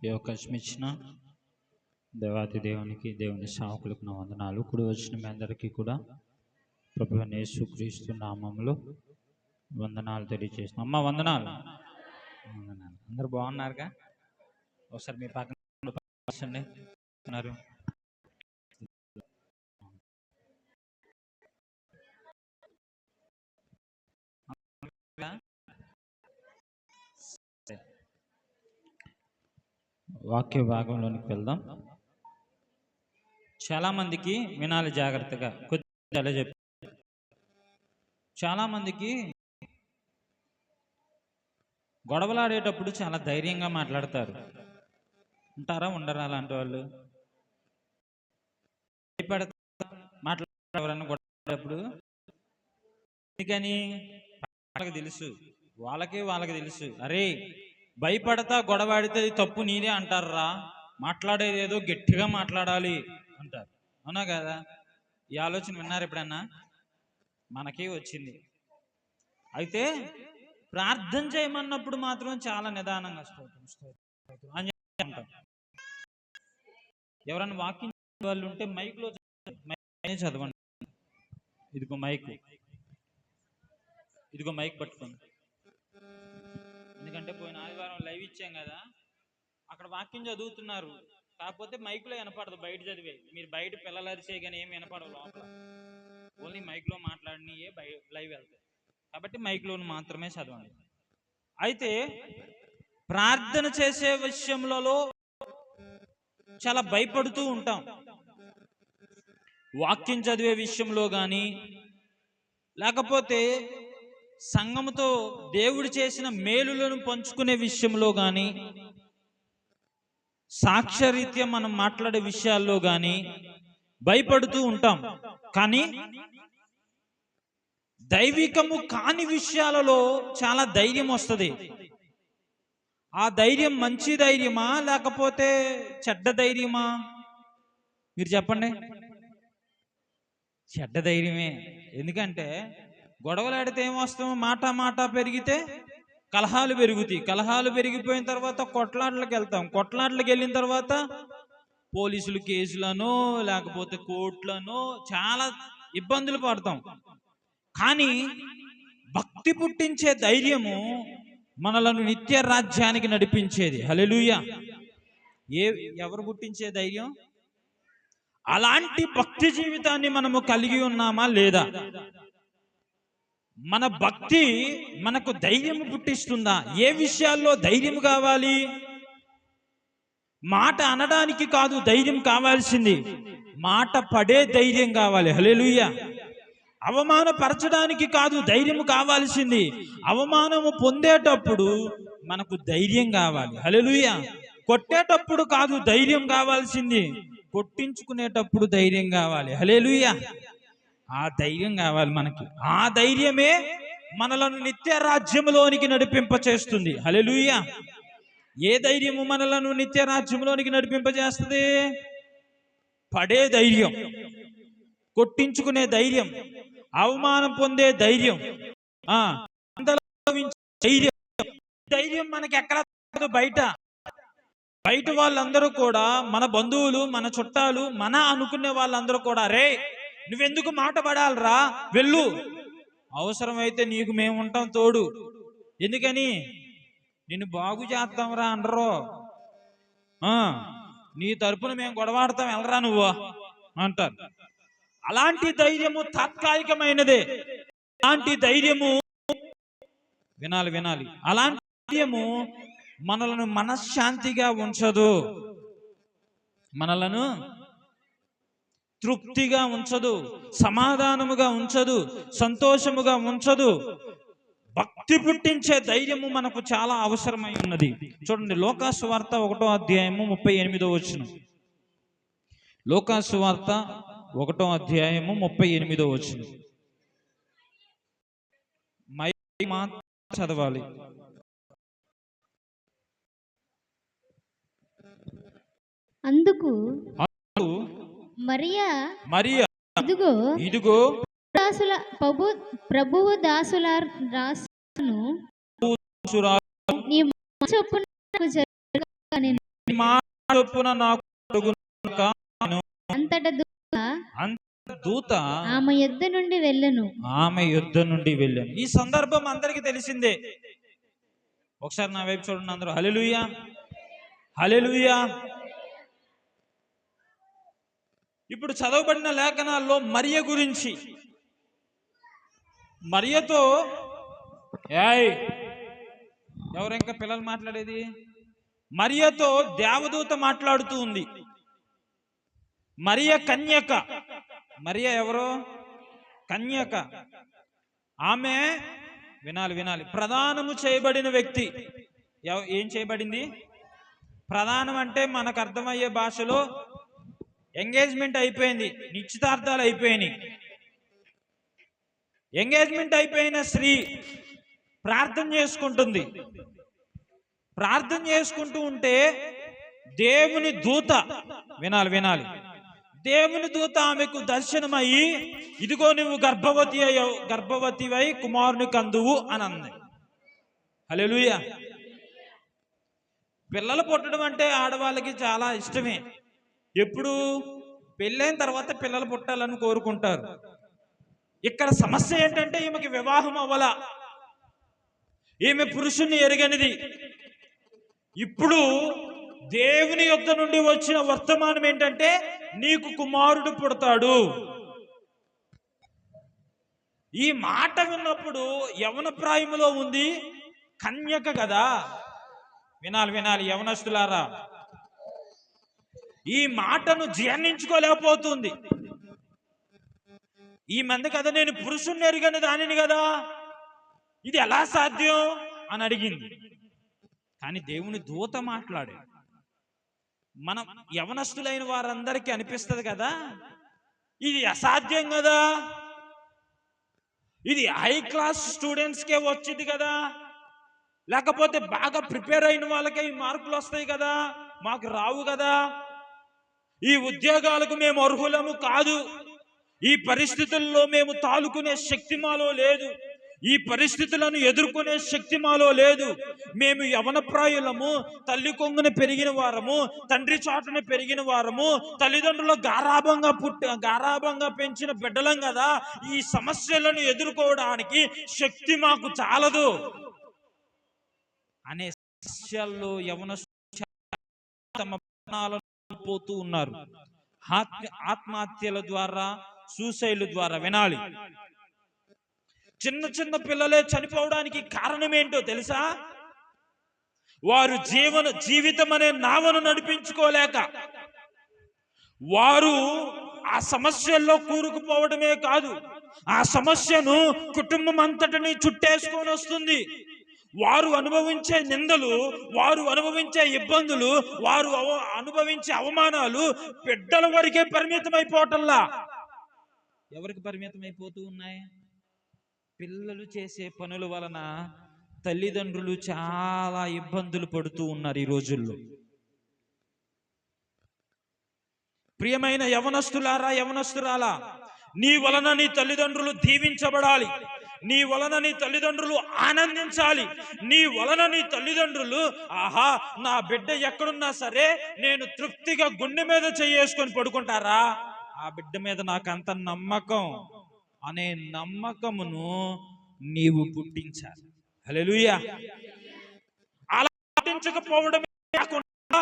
ఈ అవకాశం ఇచ్చిన దేవాతి దేవునికి, దేవుని సేవకులకు నా వందనాలు. కూడి వచ్చిన మీ అందరికీ కూడా ప్రభువైన యేసుక్రీస్తు నామములో వందనాలు తెలియజేస్తున్నాం. అమ్మ వందనాలు. వందనాలు. అందరూ బాగున్నారుగా? ఒకసారి మీ పక్కన ఉన్నారు. వాక్య భాగంలోనికి వెళ్దాం. చాలామందికి వినాలి జాగ్రత్తగా, కొద్దిగా చెప్పి. చాలామందికి గొడవలాడేటప్పుడు చాలా ధైర్యంగా మాట్లాడతారు. ఉంటారా ఉండరా అలాంటి వాళ్ళు? మాట్లాడేవారన్నా గొడవడేటప్పుడు ఎందుకని వాళ్ళకి తెలుసు, వాళ్ళకి తెలుసు, అరే భయపడతా గొడవాడితే తప్పు నీదే అంటారా, మాట్లాడేది ఏదో గట్టిగా మాట్లాడాలి అంటారు. అవునా కదా? ఈ ఆలోచన విన్నారు ఎప్పుడన్నా? మనకే వచ్చింది. అయితే ప్రార్థన చేయమన్నప్పుడు మాత్రం చాలా నిదానంగా అంటాం. ఎవరైనా వాకింగ్ వాళ్ళు ఉంటే మైక్లో చదవండి. ఇదిగో మైక్ పట్టుకోండి. ఎందుకంటే పోయిన ఆదివారం లైవ్ ఇచ్చాం కదా, అక్కడ వాక్యం చదువుతున్నారు, కాకపోతే మైక్లో వినపడదు. బయట చదివే మీరు బయట పిల్లలు అరిచే కానీ ఏమి వినపడవు, లోపల ఓన్లీ మైక్లో మాట్లాడినయే లైవ్ వెళ్తాయి. కాబట్టి మైక్లో మాత్రమే చదవండి. అయితే ప్రార్థన చేసే విషయంలో చాలా భయపడుతూ ఉంటాం. వాక్యం చదివే విషయంలో కానీ, లేకపోతే సంఘముతో దేవుడు చేసిన మేలులను పంచుకునే విషయంలో కానీ, సాక్ష్యరీత్యా మనం మాట్లాడే విషయాల్లో కానీ భయపడుతూ ఉంటాం. కానీ దైవికము కాని విషయాలలో చాలా ధైర్యం వస్తుంది. ఆ ధైర్యం మంచి ధైర్యమా లేకపోతే చెడ్డ ధైర్యమా? మీరు చెప్పండి. చెడ్డ ధైర్యమే. ఎందుకంటే గొడవలాడితే ఏమొస్తాం? మాట పెరిగితే కలహాలు పెరుగుతాయి. కలహాలు పెరిగిపోయిన తర్వాత కొట్లాట్లకు వెళ్తాం. కొట్లాట్లకు వెళ్ళిన తర్వాత పోలీసులు కేసులను, లేకపోతే కోర్టులను, చాలా ఇబ్బందులు పడతాం. కానీ భక్తి పుట్టించే ధైర్యము మనలను నిత్య రాజ్యానికి నడిపించేది. హల్లెలూయా. ఎవరు పుట్టించే ధైర్యం? అలాంటి భక్తి జీవితాన్ని మనము కలిగి ఉన్నామా లేదా? మన భక్తి మనకు ధైర్యం పుట్టిస్తుందా? ఏ విషయాల్లో ధైర్యం కావాలి? మాట అనడానికి కాదు ధైర్యం కావాల్సింది, మాట పడే ధైర్యం కావాలి. హల్లెలూయా. అవమానపరచడానికి కాదు ధైర్యం కావాల్సింది, అవమానము పొందేటప్పుడు మనకు ధైర్యం కావాలి. హల్లెలూయా. కొట్టేటప్పుడు కాదు ధైర్యం కావాల్సింది, కొట్టించుకునేటప్పుడు ధైర్యం కావాలి. హల్లెలూయా. ఆ ధైర్యం కావాలి మనకి. ఆ ధైర్యమే మనలను నిత్య రాజ్యంలోనికి నడిపింపచేస్తుంది. హల్లెలూయా. ఏ ధైర్యము మనలను నిత్య రాజ్యంలోనికి నడిపింపజేస్తుంది? పడే ధైర్యం, కొట్టించుకునే ధైర్యం, అవమానం పొందే ధైర్యం, ధైర్యం మనకి ఎక్కడ బయట. బయట వాళ్ళందరూ కూడా, మన బంధువులు, మన చుట్టాలు, మన అనుకునే వాళ్ళందరూ కూడా, రే నువ్వెందుకు మాట పడాలరా, వెళ్ళు, అవసరమైతే నీకు మేము ఉంటాం తోడు, ఎందుకని నిన్ను బాగు చేస్తాంరా అనరు. నీ తరపున మేము గొడవాడతాం, వెళ్ళరా నువ్వు అంటారు. అలాంటి ధైర్యము తాత్కాలికమైనదే. అలాంటి ధైర్యము వినాలి. అలాంటి ధైర్యము మనలను మనశ్శాంతిగా ఉంచదు, మనలను తృప్తిగా ఉంచదు, సమాధానముగా ఉంచదు, సంతోషముగా ఉంచదు. భక్తి పుట్టించే ధైర్యము మనకు చాలా అవసరమై ఉన్నది. చూడండి, లోకాసు వార్త 1వ అధ్యాయము 38వ వచనం. లోకాసు వార్త 1వ అధ్యాయము 38వ వచనం. చదవాలి. అందుకు మరియా ఇదిగో ప్రభువు దాసులను నీ చొప్పున మాట చొప్పున నాకు కలుగును కాను. అంతట దూత ఆమె యుద్ధ నుండి వెళ్ళాను. ఈ సందర్భం అందరికీ తెలిసిందే. ఒకసారి నా వైపు చూడండి అందరూ. హల్లెలూయా, హల్లెలూయా. ఇప్పుడు చదవబడిన లేఖనాల్లో మరియ గురించి, మరియతో ఎవరింకా పిల్లలు మాట్లాడేది? మరియతో దేవదూత మాట్లాడుతూ ఉంది. మరియ కన్యక. మరియ ఎవరు? కన్యక. ఆమె వినాలి ప్రదానము చేయబడిన వ్యక్తి. ఏం చేయబడింది? ప్రదానం అంటే మనకు అర్థమయ్యే భాషలో ఎంగేజ్మెంట్ అయిపోయింది, నిశ్చితార్థాలు అయిపోయినాయి. ఎంగేజ్మెంట్ అయిపోయిన స్త్రీ ప్రార్థన చేసుకుంటుంది. ప్రార్థన చేసుకుంటూ ఉంటే దేవుని దూత, వినాలి, దేవుని దూత ఆమెకు దర్శనమయ్యి, ఇదిగో నువ్వు గర్భవతివై కుమారుని కందువు అని అంది. హల్లెలూయా. పిల్లలు పుట్టడం అంటే ఆడవాళ్ళకి చాలా ఇష్టమే. ఎప్పుడు? పెళ్ళైన తర్వాత పిల్లలు పుట్టాలని కోరుకుంటారు. ఇక్కడ సమస్య ఏంటంటే ఈమెకి వివాహం అవ్వలా, ఈమె పురుషుణ్ణి ఎరగనిది. ఇప్పుడు దేవుని యొద్ద నుండి వచ్చిన వర్తమానం ఏంటంటే నీకు కుమారుడు పుడతాడు. ఈ మాట విన్నప్పుడు యవన ప్రాయములో ఉంది, కన్యక కదా. వినాలి యవనస్తులారా, ఈ మాటను జీర్ణించుకోలేకపోతుంది. ఈ మంది కదా నేను పురుషుణ్ణి ఎరుగని దానిని కదా, ఇది ఎలా సాధ్యం అని అడిగింది. కానీ దేవుని దూత మాట్లాడాడు. మనం యవనస్తులైన వారందరికీ అనిపిస్తుంది కదా, ఇది అసాధ్యం కదా, ఇది హై క్లాస్ స్టూడెంట్స్కే వచ్చింది కదా, లేకపోతే బాగా ప్రిపేర్ అయిన వాళ్ళకే ఈ మార్కులు వస్తాయి కదా, మాకు రావు కదా, ఈ ఉద్యోగాలకు మేము అర్హులము కాదు, ఈ పరిస్థితుల్లో మేము తాలుకునే శక్తి మాలో లేదు, ఈ పరిస్థితులను ఎదుర్కొనే శక్తి మాలో లేదు, మేము యవనప్రాయులము, తల్లి కొంగున పెరిగిన వారము, తండ్రి చాటున పెరిగిన వారము, తల్లిదండ్రుల గారాభంగా పెంచిన బిడ్డలం కదా, ఈ సమస్యలను ఎదుర్కోవడానికి శక్తి మాకు చాలదు అనే సమస్యల్లో తమ ప్రాణాలను పోతూ ఉన్నారు. ఆత్మహత్యల ద్వారా, సూసైడ్ ద్వారా. వినాలి, చిన్న పిల్లలే చనిపోవడానికి కారణం ఏంటో తెలుసా? వారు జీవితం అనే నావను నడిపించుకోలేక, వారు ఆ సమస్యల్లో కూరుకుపోవడమే కాదు, ఆ సమస్యను కుటుంబం అంతటిని చుట్టేసుకొని వస్తుంది. వారు అనుభవించే నిందలు, వారు అనుభవించే ఇబ్బందులు, వారు అనుభవించే అవమానాలు బిడ్డల వరకే పరిమితమైపోవటంలా ఎవరికి పరిమితమైపోతూ ఉన్నాయి? పిల్లలు చేసే పనుల వలన తల్లిదండ్రులు చాలా ఇబ్బందులు పడుతూ ఉన్నారు ఈ రోజుల్లో. ప్రియమైన యవనస్తులారా, యవనస్తురాలా, నీ వలన నీ తల్లిదండ్రులు దీవించబడాలి, నీ వలన నీ తల్లిదండ్రులు ఆనందించాలి, నీ వలన నీ తల్లిదండ్రులు ఆహా నా బిడ్డ ఎక్కడున్నా సరే నేను తృప్తిగా గుండె మీద చేసుకొని పడుకుంటారా, ఆ బిడ్డ మీద నాకంత నమ్మకం అనే నమ్మకమును నీవు పుట్టించాలి. హల్లెలూయా. అలా పుట్టించకపోవడమే కాకుండా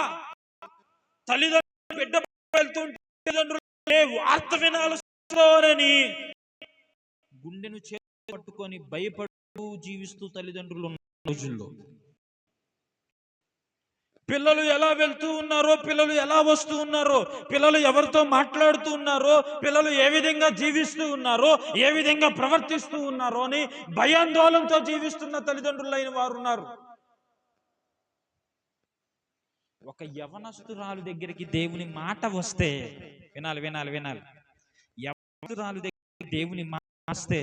తల్లిదండ్రులు బిడ్డ వెళ్తుంటే తల్లిదండ్రులు వార్త వినాలని గుండెను పట్టుకొని భయపడుతూ జీవిస్తూ తల్లిదండ్రులు ఉన్న రోజుల్లో పిల్లలు ఎలా వెళ్తూ ఉన్నారో, పిల్లలు ఎలా వస్తూ ఉన్నారో, పిల్లలు ఎవరితో మాట్లాడుతూ ఉన్నారో, పిల్లలు ఏ విధంగా జీవిస్తూ ఉన్నారో, ఏ విధంగా ప్రవర్తిస్తూ ఉన్నారో అని భయాందోళనతో జీవిస్తున్న తల్లిదండ్రులైన వారు ఉన్నారు. ఒక యవనస్తురాలు దగ్గరికి దేవుని మాట వస్తే, వినాలి, యవనస్తురాలు దగ్గరికి దేవుని మాట వస్తే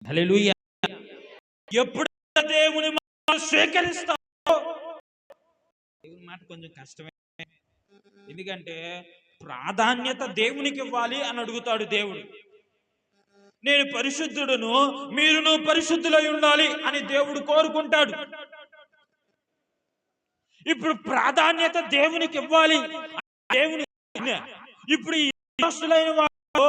హల్లెలూయా. ఎప్పుడు దేవుని మాట స్వీకరిస్తావో, దేవుని మాట కొంచెం కష్టమే, ఎందుకంటే ప్రాధాన్యత దేవునికి ఇవ్వాలి అని అడుగుతాడు దేవుడు. నేను పరిశుద్ధుడును, మీరును పరిశుద్ధులై ఉండాలి అని దేవుడు కోరుకుంటాడు. ఇప్పుడు ప్రాధాన్యత దేవునికి ఇవ్వాలి. దేవుని ఇప్పుడు ఈ యవనస్తులైన వాళ్ళు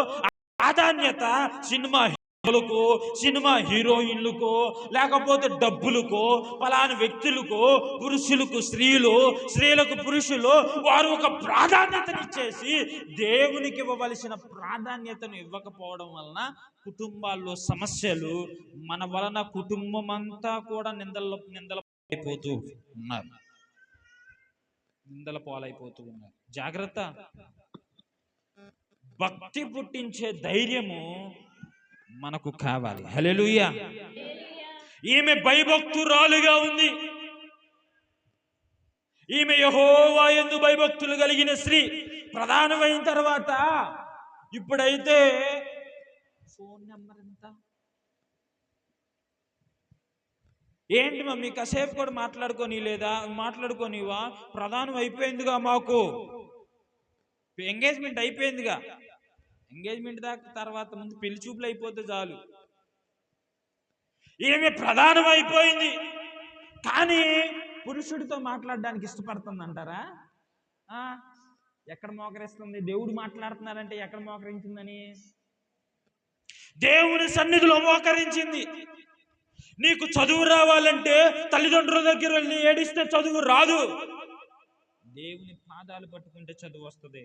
ప్రాధాన్యత సినిమా హీరోలకు, సినిమా హీరోయిన్లకు, లేకపోతే డబ్బులకు, పలానా వ్యక్తులకు, పురుషులకు స్త్రీలు, స్త్రీలకు పురుషులు, వారు ఒక ప్రాధాన్యతనిచ్చేసి దేవునికి ఇవ్వవలసిన ప్రాధాన్యతను ఇవ్వకపోవడం వలన కుటుంబాల్లో సమస్యలు, మన వలన కుటుంబం అంతా కూడా నిందల పాలైపోతూ ఉన్నారు. నిందల పాలైపోతూ ఉన్నారు. జాగ్రత్త. భక్తి పుట్టించే ధైర్యము మనకు కావాలి. హల్లెలూయా. ఈమె భయభక్తురాలుగా ఉంది. ఈమె యెహోవా యందు భయభక్తులు కలిగిన స్త్రీ. ప్రధానమైన తర్వాత ఇప్పుడైతే ఫోన్ నెంబర్ ఎంత? ఏంటి మమ్మీ కాసేపు కూడా మాట్లాడుకొని లేదా మాట్లాడుకోనివా? ప్రధానం అయిపోయిందిగా, మాకు ఎంగేజ్మెంట్ అయిపోయిందిగా. ఎంగేజ్మెంట్ దాకా తర్వాత ముందు పెళ్లి చూపులు అయిపోతే చాలు. ఈమె ప్రధానం అయిపోయింది, కానీ పురుషుడితో మాట్లాడడానికి ఇష్టపడుతుంది అంటారా? ఎక్కడ మోకరిస్తుంది? దేవుడు మాట్లాడుతున్నారంటే ఎక్కడ మోకరించిందని? దేవుని సన్నిధిలో మోకరించింది. నీకు చదువు రావాలంటే తల్లిదండ్రుల దగ్గర వెళ్ళి ఏడిస్తే చదువు రాదు. దేవుని పాదాలు పట్టుకుంటే చదువు వస్తుంది.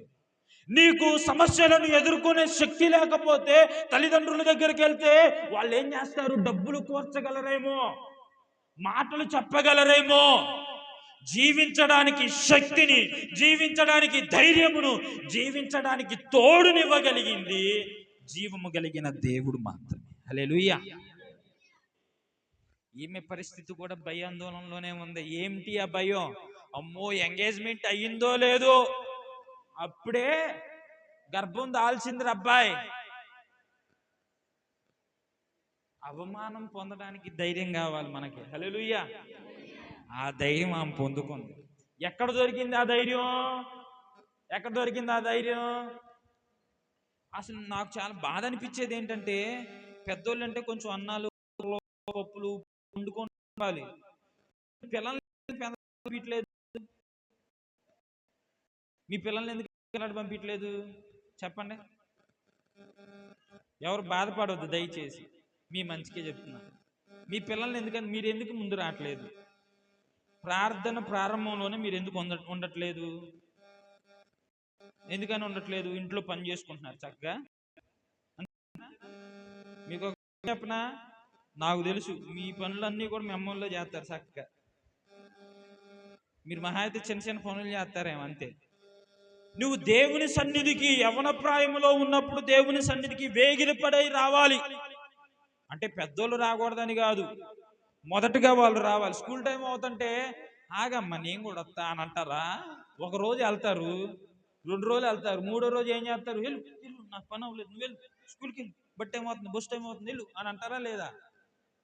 నీకు సమస్యలను ఎదుర్కొనే శక్తి లేకపోతే తల్లిదండ్రుల దగ్గరికి వెళ్తే వాళ్ళు ఏం చేస్తారు? డబ్బులు కూర్చగలరేమో, మాటలు చెప్పగలరేమో. జీవించడానికి శక్తిని, జీవించడానికి ధైర్యమును, జీవించడానికి తోడునివ్వగలిగింది జీవము కలిగిన దేవుడు మాత్రమే. హల్లెలూయా. ఈమె పరిస్థితి కూడా భయాందోళనలోనే ఉంది. ఏమిటి ఆ భయం? అమ్మో, ఎంగేజ్మెంట్ అయ్యిందో లేదో, అప్పుడే గర్భం దాల్చింది అబ్బాయి. అవమానం పొందడానికి ధైర్యం కావాలి మనకి. హల్లెలూయా. ఆ ధైర్యం ఆమె పొందుకుంది. ఎక్కడ దొరికింది ఆ ధైర్యం? ఎక్కడ దొరికింది ఆ ధైర్యం? అసలు నాకు చాలా బాధ అనిపించేది ఏంటంటే, పెద్దోళ్ళు అంటే కొంచెం అన్నాలు, పప్పులు వండుకోవాలి. పిల్లల్ని పంపించలేదు. మీ పిల్లల్ని ఎందుకు పంపించలేదు చెప్పండి? ఎవరు బాధపడవద్దు దయచేసి, మీ మంచికే చెప్తున్నా. మీ పిల్లల్ని ఎందుకని మీరు ఎందుకు ముందు రావట్లేదు? ప్రార్థన ప్రారంభంలోనే మీరు ఎందుకు ఉండట్లేదు? ఎందుకని ఉండట్లేదు? ఇంట్లో పని చేసుకుంటున్నారు చక్కగా. మీకు చెప్పనా, నాకు తెలుసు మీ పనులన్నీ కూడా మీ అమ్మల్లో చేస్తారు చక్కగా. మీరు మహా అయితే చిన్న చిన్న పనులు చేస్తారేమో అంతే. నువ్వు దేవుని సన్నిధికి యవ్వన ప్రాయంలో ఉన్నప్పుడు దేవుని సన్నిధికి వేగిరపడై రావాలి. అంటే పెద్దోళ్ళు రాకూడదని కాదు, మొదటగా వాళ్ళు రావాలి. స్కూల్ టైం అవుతుంటే ఆగమ్మా నేను కూడా వస్తా అని అంటారా? ఒక రోజు వెళ్తారు, 2 రోజులు వెళ్తారు, 3వ రోజు ఏం చేస్తారు? వెళ్ళు నాకు పని అవ్వలేదు, నువ్వు వెళ్ళు, స్కూల్కి వెళ్ళి, బట్ టైం అవుతుంది, బస్ టైం అవుతుంది, వెళ్ళు అని అంటారా లేదా?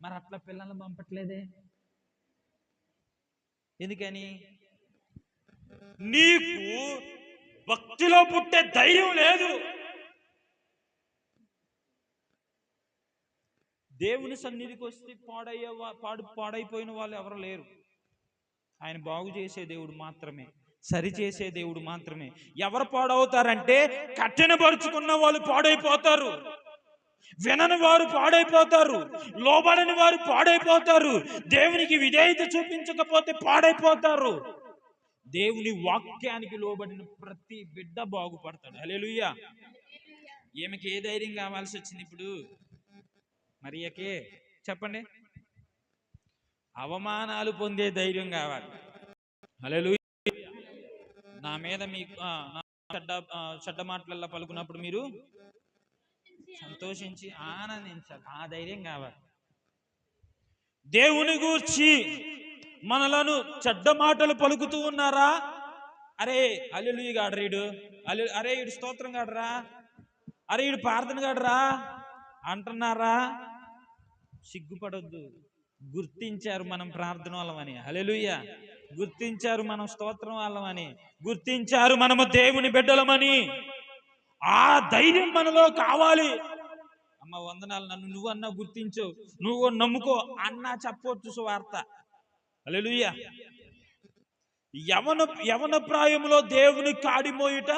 మరి అట్లా పిల్లల్ని పంపట్లేదే ఎందుకని? నీకు భక్తిలో పుట్టే ధైర్యం లేదు. దేవుని సన్నిధికి వస్తే పాడైపోయిన వాళ్ళు ఎవరు లేరు. ఆయన బాగు చేసే దేవుడు మాత్రమే, సరి చేసే దేవుడు మాత్రమే. ఎవరు పాడవుతారంటే కఠినపరుచుకున్న వాళ్ళు పాడైపోతారు, వినని వారు పాడైపోతారు, లోబడని వారు పాడైపోతారు, దేవునికి విధేయత చూపించకపోతే పాడైపోతారు. దేవుని వాక్యానికి లోబడిన ప్రతి బిడ్డ బాగుపడతాడు. హల్లెలూయా. ఈమెకి ఏ ధైర్యం కావాల్సి వచ్చింది ఇప్పుడు? మరియకే చెప్పండి. అవమానాలు పొందే ధైర్యం కావాలి. హల్లెలూయా. నా మీద మీకు చెడ్డ మాటలల్లో పలుకున్నప్పుడు మీరు సంతోషించి ఆనందించాలి. ఆ ధైర్యం కావాలి. దేవుని గూర్చి మనలను చెడ్డ మాటలు పలుకుతూ ఉన్నారా? అరే హల్లెలూయా గాడు రీడు, అరే ఈడు స్తోత్రం గాడరా, అరే ఈడు ప్రార్థన గాడరా అంటున్నారా? సిగ్గుపడొద్దు. గుర్తించారు మనం ప్రార్థన వాళ్ళమని. హల్లెలూయా. గుర్తించారు మనం స్తోత్రం వాళ్ళమని, గుర్తించారు మనము దేవుని బిడ్డలమని. ఆ ధైర్యం మనలో కావాలి. అమ్మ వందనాలు, నన్ను నువ్వన్నా గుర్తించు, నువ్వు నమ్ముకో అన్నా చెప్పొచ్చు సువార్త. హల్లెలూయా. యవన యవన ప్రాయములో దేవుని కాడిమోయుట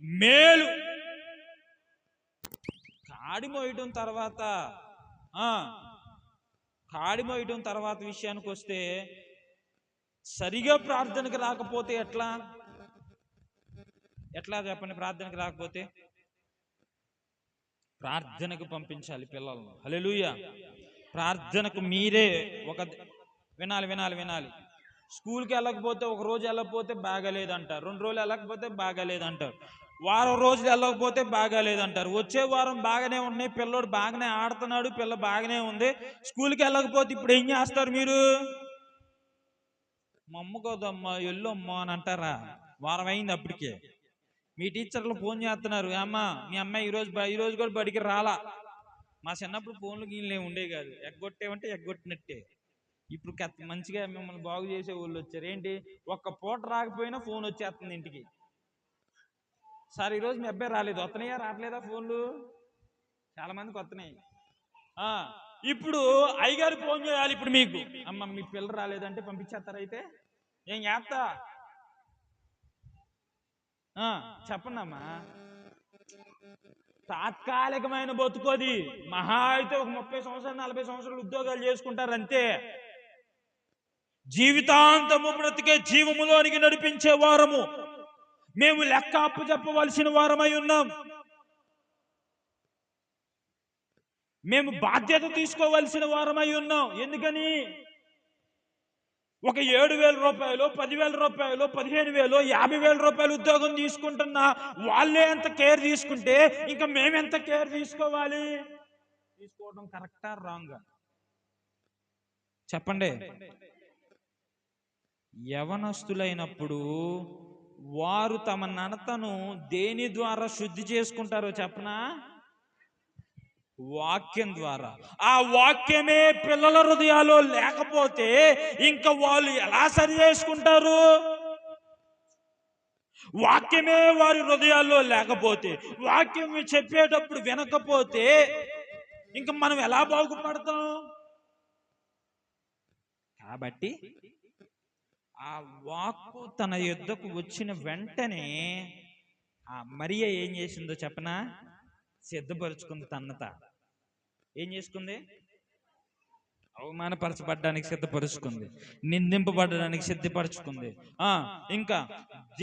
మేలు. కాడిమోయటం తర్వాత కాడిమోయటం తర్వాత విషయానికి వస్తే సరిగా ప్రార్థనకు రాకపోతే ఎట్లా చెప్పండి? ప్రార్థనకు రాకపోతే ప్రార్థనకు పంపించాలి పిల్లలను. హల్లెలూయా. ప్రార్థనకు మీరే వినాలి. స్కూల్కి వెళ్ళకపోతే ఒక రోజు వెళ్ళకపోతే బాగాలేదంటారు, 2 రోజులు వెళ్ళకపోతే బాగాలేదంటారు, వారం రోజులు వెళ్ళకపోతే బాగాలేదంటారు, వచ్చే వారం బాగానే ఉన్నాయి, పిల్లోడు బాగానే ఆడుతున్నాడు, పిల్ల బాగానే ఉంది, స్కూల్కి వెళ్ళకపోతే ఇప్పుడు ఏం చేస్తారు మీరు? మా అమ్మ కదమ్మా ఎల్లమ్మా అని అంటారా? వారం అయింది అప్పటికే. మీ టీచర్లు ఫోన్ చేస్తున్నారు, అమ్మా మీ అమ్మాయి ఈరోజు కూడా బడికి రాలా. మా చిన్నప్పుడు ఫోన్లు గీళ్ళే ఉండే కాదు, ఎగ్గొట్టేమంటే ఎగ్గొట్టినట్టే. ఇప్పుడు మంచిగా మిమ్మల్ని బాగు చేసే వాళ్ళు వచ్చారు. ఏంటి, ఒక్క పూట రాకపోయినా ఫోన్ వచ్చేస్తుంది ఇంటికి. సార్ ఈరోజు మీ అబ్బాయి రాలేదు, వస్తున్నాయా రావట్లేదా ఫోన్లు? చాలా మందికి వస్తున్నాయి. ఇప్పుడు అయ్యగారు ఫోన్ చేయాలి. ఇప్పుడు మీకు, అమ్మ మీ పిల్ల రాలేదంటే పంపించేస్తారు. అయితే ఏం చేస్తా చెప్పండి అమ్మా. తాత్కాలికమైన బతుకోది. మహా అయితే ఒక 30 సంవత్సరాలు 40 సంవత్సరాలు ఉద్యోగాలు చేసుకుంటారు అంతే. జీవితాంతము బ్రతికే జీవములోనికి నడిపించే వారము మేము లెక్క అప్పు చెప్పవలసిన వారమై ఉన్నాం. మేము బాధ్యత తీసుకోవలసిన వారమై ఉన్నాం. ఎందుకని? ఒక 7,000 రూపాయలు, 10,000 రూపాయలు, 15,000, 50,000 రూపాయలు ఉద్యోగం తీసుకుంటున్నా వాళ్ళే ఎంత కేర్ తీసుకుంటే ఇంకా మేమెంత కేర్ తీసుకోవాలి? తీసుకోవడం కరెక్టా రాంగా చెప్పండి? యవనస్తులైనప్పుడు వారు తమ నడతను దేని ద్వారా శుద్ధి చేసుకుంటారో చెప్పనా? వాక్యం ద్వారా. ఆ వాక్యమే పిల్లల హృదయాల్లో లేకపోతే ఇంకా వాళ్ళు ఎలా సరి చేసుకుంటారు? వాక్యమే వారి హృదయాల్లో లేకపోతే, వాక్యం చెప్పేటప్పుడు వినకపోతే ఇంకా మనం ఎలా బాగుపడతాం? కాబట్టి ఆ వాక్కు తన యుద్ధకు వచ్చిన వెంటనే ఆ మరియ ఏం చేసిందో చెప్పనా? సిద్ధపరుచుకుంది. తన్నత ఏం చేసుకుంది? అవమానపరచబడ్డానికి సిద్ధపరుచుకుంది, నిందింపబడడానికి సిద్ధపరచుకుంది. ఇంకా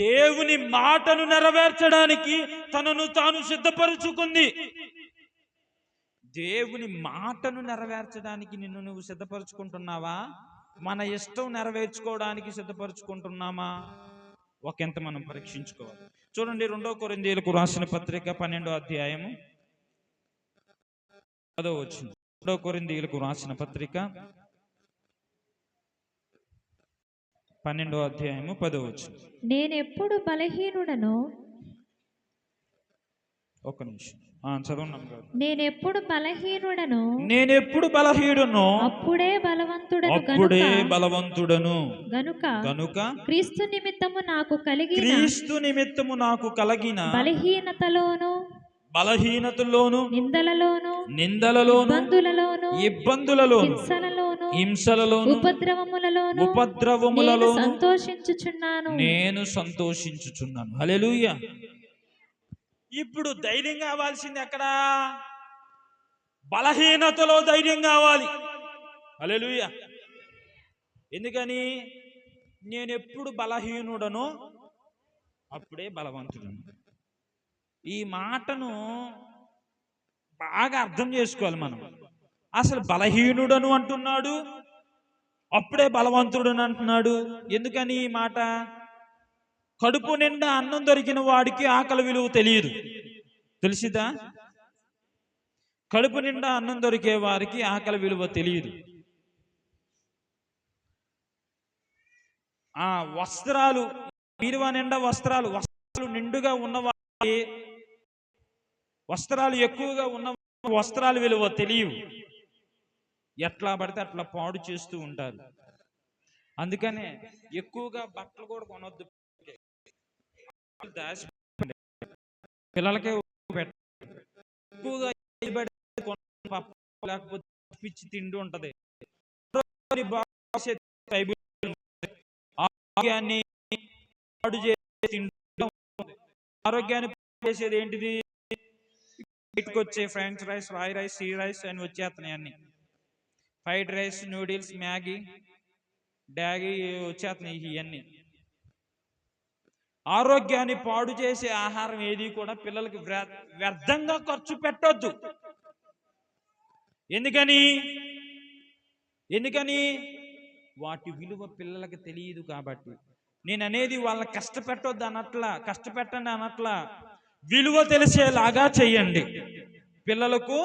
దేవుని మాటను నెరవేర్చడానికి తనను తాను సిద్ధపరుచుకుంది. దేవుని మాటను నెరవేర్చడానికి నిన్ను నువ్వు సిద్ధపరచుకుంటున్నావా? మన ఇష్టం నెరవేర్చుకోవడానికి సిద్ధపరచుకుంటున్నామా? ఒకంత మనం పరీక్షించుకోవాలి. చూడండి, 2 కొరింథీయులకు రాసిన పత్రిక 12వ అధ్యాయము 10వ వచనం. 2 కొరింథీయులకు రాసిన పత్రిక 12వ అధ్యాయము 10వ వచనం. నేనెప్పుడు బలహీనుడనో, ఒక్క నిమిషం చదవండి గారు. నేనెప్పుడు బలహీనుడను అప్పుడే బలవంతుడను గనుక క్రీస్తు నిమిత్తము నాకు కలిగిన బలహీనతలోను నిందలలోను ఇబ్బందులలోను హింసలలోను ఉపద్రవములలో నేను సంతోషించుచున్నాను. హల్లెలూయా. ఇప్పుడు ధైర్యం కావాల్సింది ఎక్కడ? బలహీనతలో ధైర్యం కావాలి. హల్లెలూయా. ఎందుకని? నేను ఎప్పుడు బలహీనుడనో అప్పుడే బలవంతుడను. ఈ మాటను బాగా అర్థం చేసుకోవాలి మనం. అసలు బలహీనుడను అంటున్నాడు, అప్పుడే బలవంతుడను అంటున్నాడు. ఎందుకని ఈ మాట? కడుపు నిండా అన్నం దొరికిన వాడికి ఆకలి విలువ తెలియదు, తెలిసిదా? కడుపు నిండా అన్నం దొరికే వారికి ఆకలి విలువ తెలియదు. వస్త్రాలు, బీరువా నిండా వస్త్రాలు నిండుగా ఉన్నవారికి, వస్త్రాలు ఎక్కువగా ఉన్న వస్త్రాల విలువ తెలియవు. ఎట్లా పడితే అట్లా పాడు చేస్తూ ఉంటారు. అందుకనే ఎక్కువగా బట్టలు కూడా కొనొద్దు. పిల్లలకే ఎక్కువగా లేకపోతే పిచ్చి తిండి ఉంటది. ఆరోగ్యాన్ని పాడు చేసి ఆరోగ్యాన్ని పాడు చేసేది ఏంటిది? బయటకు వచ్చే ఫ్రెంచ్ రైస్, రాయ్ రైస్, సీ రైస్ అని వచ్చేస్తున్నాయి అన్ని. ఫ్రైడ్ రైస్, నూడిల్స్, మ్యాగీ, డాగీ వచ్చేస్తున్నాయి ఇవన్నీ. ఆరోగ్యాన్ని పాడు చేసే ఆహారం ఏది కూడా పిల్లలకి వ్యర్థంగా ఖర్చు పెట్టొద్దు. ఎందుకని వాటి విలువ పిల్లలకి తెలియదు కాబట్టి. నేను అనేది వాళ్ళని కష్టపెట్టొద్దు అనట్లా, కష్టపెట్టండి అనట్లా, విలువ తెలిసేలాగా చెయ్యండి. పిల్లలకు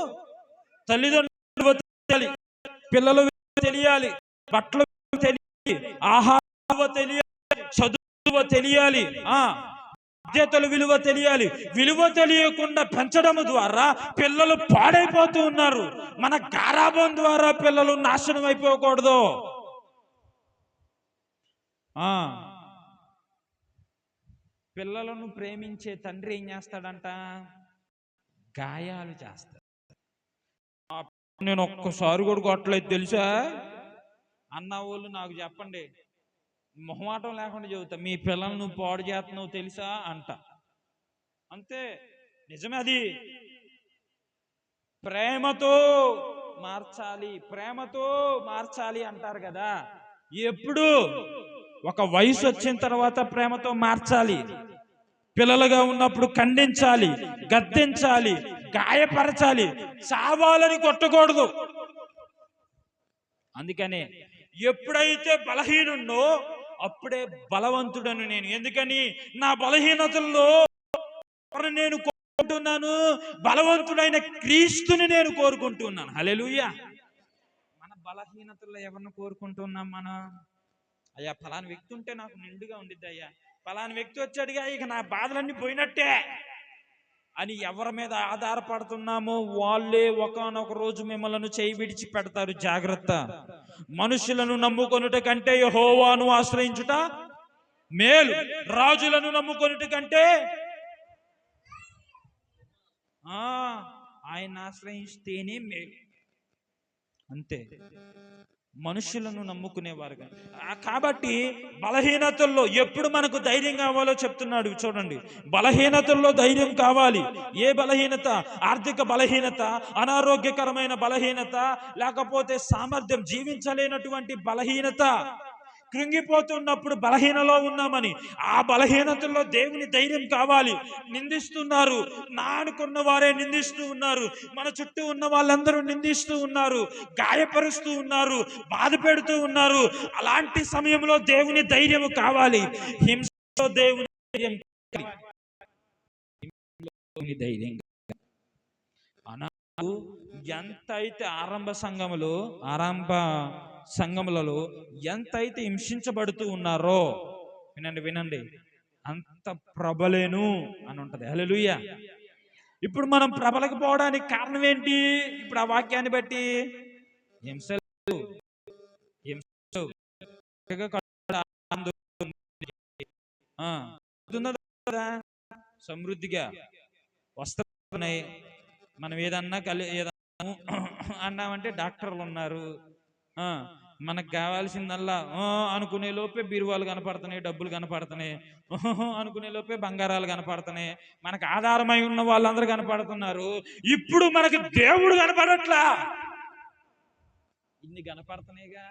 తల్లిదండ్రులు తెలియాలి, పిల్లలు తెలియాలి, బట్టలు తెలియాలి, ఆహారం తెలియాలి, చదువు తెలియాలి, బాధ్యతలు విలువ తెలియాలి. విలువ తెలియకుండా పెంచడం ద్వారా పిల్లలు పాడైపోతూ ఉన్నారు. మన గారాబం ద్వారా పిల్లలు నాశనం అయిపోకూడదు. పిల్లలను ప్రేమించే తండ్రి ఏం చేస్తాడంట? గాయాలు చేస్తాడు. నేను ఒక్కసారి కూడా కొట్టలేదు తెలుసా అన్న వాళ్ళు నాకు చెప్పండి, మొహమాటం లేకుండా చెబుతా, మీ పిల్లలను నువ్వు పాడు చేస్తున్నావు తెలుసా అంట. అంతే, నిజమే అది. ప్రేమతో మార్చాలి, ప్రేమతో మార్చాలి అంటారు కదా. ఎప్పుడు? ఒక వయసు వచ్చిన తర్వాత ప్రేమతో మార్చాలి. పిల్లలుగా ఉన్నప్పుడు ఖండించాలి, గద్దించాలి, గాయపరచాలి, చావాలని కొట్టకూడదు. అందుకనే ఎప్పుడైతే బలహీనున్నో అప్పుడే బలవంతుడను నేను. ఎందుకని? నా బలహీనతల్లో నేను కోరుకుంటున్నాను, బలవంతుడైన క్రీస్తుని నేను కోరుకుంటున్నాను. హల్లెలూయా. మన బలహీనతల్లో ఎవరిని కోరుకుంటున్నాం మనం? అయ్యా ఫలాని వ్యక్తి ఉంటే నాకు నిండుగా ఉండిద్ది, అయ్యా ఫలాని వ్యక్తి వచ్చాడుగా ఇక నా బాధలన్నీ పోయినట్టే అని ఎవరి మీద ఆధారపడుతున్నామో వాళ్ళే ఒకానొక రోజు మిమ్మల్ని చేయి విడిచి పెడతారు. జాగ్రత్త. మనుషులను నమ్ముకొనుట కంటే యెహోవాను ఆశ్రయించుట మేలు, రాజులను నమ్ముకొనుట కంటే ఆయన ఆశ్రయిస్తేనే మేలు. అంతే, మనుషులను నమ్ముకునేవారు. కాబట్టి బలహీనతల్లో ఎప్పుడు మనకు ధైర్యం కావాలో చెప్తున్నాడు చూడండి. బలహీనతల్లో ధైర్యం కావాలి. ఏ బలహీనత? ఆర్థిక బలహీనత, అనారోగ్యకరమైన బలహీనత, లేకపోతే సామర్థ్యం, జీవించలేనటువంటి బలహీనత. కృంగిపోతున్నప్పుడు బలహీనలో ఉన్నామని ఆ బలహీనతల్లో దేవుని ధైర్యం కావాలి. నిందిస్తున్నారు, నానుకున్న వారే నిందిస్తూ ఉన్నారు, మన చుట్టూ ఉన్న వాళ్ళందరూ నిందిస్తూ ఉన్నారు, గాయపరుస్తూ ఉన్నారు, బాధ పెడుతూ ఉన్నారు. అలాంటి సమయంలో దేవుని ధైర్యం కావాలి. హింసలో దేవుని ధైర్యం ఎంతైతే ఆరంభ సంఘములలో ఎంతైతే హింసించబడుతూ ఉన్నారో, వినండి, అంత ప్రబలేను అని ఉంటది. హల్లెలూయా. ఇప్పుడు మనం ప్రబలకపోవడానికి కారణం ఏంటి? ఇప్పుడు ఆ వాక్యాన్ని బట్టి సమృద్ధిగా వస్తున్నాయి. మనం ఏదన్నా అన్నామంటే డాక్టర్లు ఉన్నారు. మనకు కావాల్సిందల్లా అనుకునే లోపే బీరువాలు కనపడుతున్నాయి, డబ్బులు కనపడుతున్నాయి, అనుకునే లోపే బంగారాలు కనపడుతున్నాయి, మనకు ఆధారమై ఉన్న వాళ్ళందరూ కనపడుతున్నారు. ఇప్పుడు మనకి దేవుడు కనపడట్లా. ఇన్ని కనపడుతున్నాయిగా.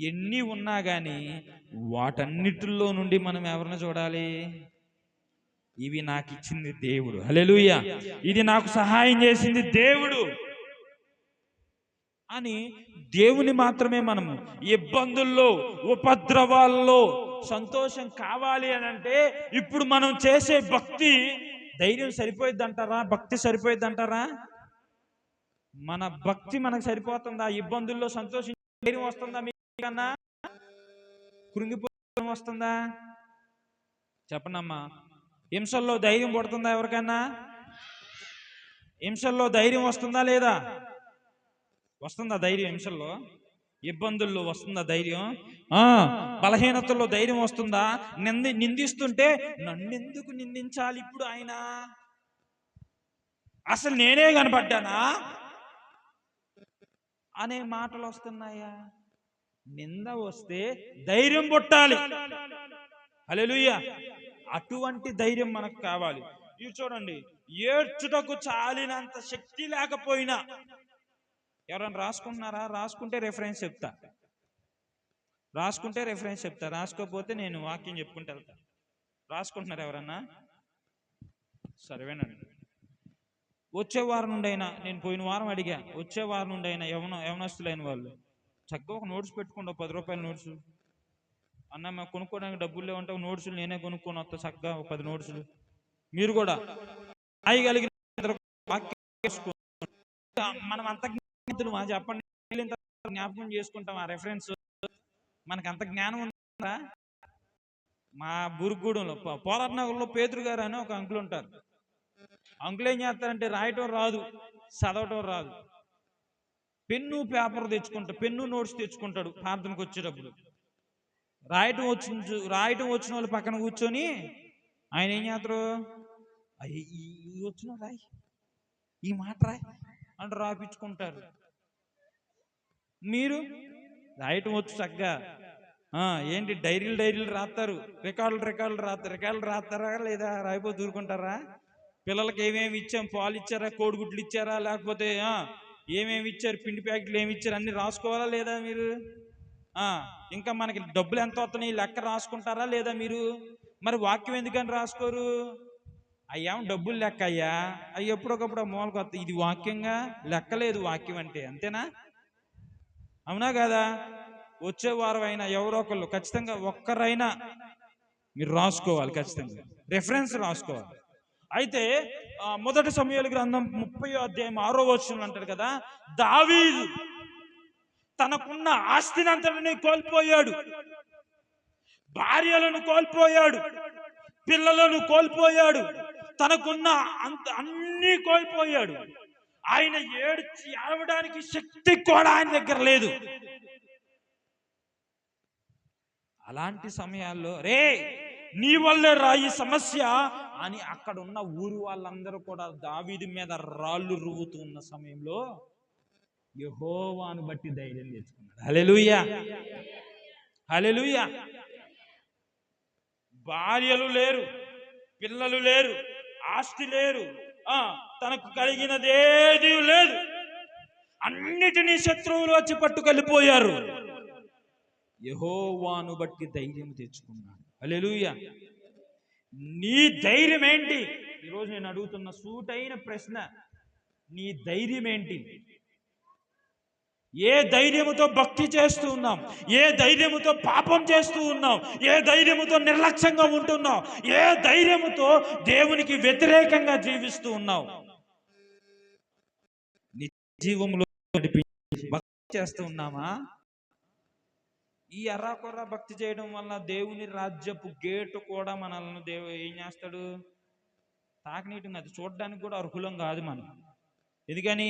ఎన్ని ఉన్నా గాని వాటన్నిటిలో నుండి మనం ఎవరిని చూడాలి? ఇవి నాకు ఇచ్చింది దేవుడు. హల్లెలూయా. ఇది నాకు సహాయం చేసింది దేవుడు అని దేవుని మాత్రమే మనము ఇబ్బందుల్లో, ఉపద్రవాల్లో సంతోషం కావాలి అని అంటే ఇప్పుడు మనం చేసే భక్తి ధైర్యం సరిపోయిద్ది అంటారా? భక్తి సరిపోయిద్ది అంటారా? మన భక్తి మనకు సరిపోతుందా? ఇబ్బందుల్లో సంతోషించే ధైర్యం వస్తుందా? మీకన్నా కృంగిపోవడం వస్తుందా? చెప్పనమ్మా. హింసల్లో ధైర్యం పడుతుందా ఎవరికన్నా? హింసల్లో ధైర్యం వస్తుందా లేదా? వస్తుందా ధైర్యం? హింసల్లో, ఇబ్బందుల్లో వస్తుందా ధైర్యం? బలహీనతల్లో ధైర్యం వస్తుందా? నిందిస్తుంటే నన్నెందుకు నిందించాలి ఇప్పుడు ఆయన? అసలు నేనే కనపడ్డానా అనే మాటలు వస్తున్నాయా? నింద వస్తే ధైర్యం పుట్టాలి. హల్లెలూయా. అటువంటి ధైర్యం మనకు కావాలి. ఇవి చూడండి, ఏడ్చుటకు చాలినంత శక్తి లేకపోయినా, ఎవరైనా రాసుకుంటున్నారా? రాసుకుంటే రెఫరెన్స్ చెప్తా, రాసుకోకపోతే నేను వాక్యం చెప్పుకుంటూ వెళ్తా. రాసుకుంటున్నారు ఎవరన్నా? సరేనండి. వచ్చే వారం నుండి అయినా, నేను పోయిన వారం అడిగా, వచ్చే వారం నుండి అయినా యవనస్తులైన వాళ్ళు చక్కగా ఒక నోట్స్ పెట్టుకుంటా, 10 రూపాయల నోట్స్. అన్న మేము కొనుక్కోవడానికి డబ్బులు లేవంటే నోట్సులు నేనే కొనుక్కొని వస్తా, చక్కగా 10 నోట్సులు. మీరు కూడా రాయగలిగిన మనం అంత జ్ఞానులు చెప్పండి, జ్ఞాపకం చేసుకుంటాం ఆ రెఫరెన్స్. మనకు అంత జ్ఞానం ఉందా? మా బురుగుగూడెంలో పోరాట నగర్లో పేతురు గారు అని ఒక అంకుల్ ఉంటారు. అంకుల్ ఏం చేస్తారంటే రాయటం రాదు, చదవటం రాదు, పెన్ను పేపర్ తెచ్చుకుంటాడు, పెన్ను నోట్స్ తెచ్చుకుంటాడు. ప్రార్థనకు వచ్చేటప్పుడు రాయటం వచ్చిన వాళ్ళు పక్కన కూర్చొని ఆయన ఏం చేస్తారు, వచ్చిన రాయి, ఈ మాట రాయి అంటూ రాపించుకుంటారు. మీరు రాయటం వచ్చు చక్కగా, ఏంటి డైరీలు రాస్తారు, రికార్డులు రాస్తారా లేదా? రాయిపోతూ దూరుకుంటారా? పిల్లలకి ఏమేమి ఇచ్చాం, పాలు ఇచ్చారా, కోడిగుడ్లు ఇచ్చారా, లేకపోతే ఏమేమి ఇచ్చారు, పిండి ప్యాకెట్లు ఏమి ఇచ్చారు, అన్ని రాసుకోవాలా లేదా మీరు? ఇంకా మనకి డబ్బులు ఎంత వస్తున్నాయి లెక్క రాసుకుంటారా లేదా మీరు? మరి వాక్యం ఎందుకని రాసుకోరు? అయ్యా డబ్బులు లెక్క అయ్యా, అవి ఎప్పుడొకప్పుడు మూలకు వస్తాయి. ఇది వాక్యంగా లెక్కలేదు వాక్యం అంటే, అంతేనా? అవునా కదా? వచ్చే వారం అయినా ఎవరో ఒకళ్ళు ఖచ్చితంగా ఒక్కరైనా మీరు రాసుకోవాలి, ఖచ్చితంగా రెఫరెన్స్ రాసుకోవాలి. అయితే మొదటి సమూయేలు గ్రంథం 30వ అధ్యాయం 6వ వచనం అంటారు కదా, దావీదు తనకున్న ఆస్తినంతటిని కోల్పోయాడు, భార్యలను కోల్పోయాడు, పిల్లలను కోల్పోయాడు, తనకున్న అన్ని కోల్పోయాడు. ఆయన ఏడవడానికి శక్తి కూడా ఆయన దగ్గర లేదు. అలాంటి సమయాల్లో రే నీ వల్లే రా ఈ సమస్య అని అక్కడ ఉన్న ఊరు వాళ్ళందరూ కూడా దావీదు మీద రాళ్ళు రువ్వుతూ ఉన్న సమయంలో యెహోవాను బట్టి ధైర్యం తెచ్చుకున్నాడు. హల్లెలూయా, హల్లెలూయా. భార్యలు లేరు, పిల్లలు లేరు, ఆస్తి లేరు, తనకు కలిగినదేది లేదు, అన్నిటినీ శత్రువులు వచ్చి పట్టుకెళ్ళిపోయారు. యెహోవాను బట్టి ధైర్యం తెచ్చుకున్నాడు. హల్లెలూయా. నీ ధైర్యం ఏంటి? ఈరోజు నేను అడుగుతున్న సూటైన ప్రశ్న, నీ ధైర్యం ఏంటి? ఏ ధైర్యముతో భక్తి చేస్తూ ఉన్నాం, ఏ ధైర్యముతో పాపం చేస్తూ ఉన్నాం, ఏ ధైర్యముతో నిర్లక్ష్యంగా ఉంటున్నాం, ఏ ధైర్యముతో దేవునికి వ్యతిరేకంగా జీవిస్తూ ఉన్నాం? నీ జీవంలో భక్తి చేస్తూ ఉన్నామా? ఈ ఎర్రాకొర్ర భక్తి చేయడం వల్ల దేవుని రాజ్యపు గేటు కూడా మనల్ని ఏం చేస్తాడు? తాకనీయటం. అది చూడడానికి కూడా అర్హులం కాదు మనం. ఎందుకని?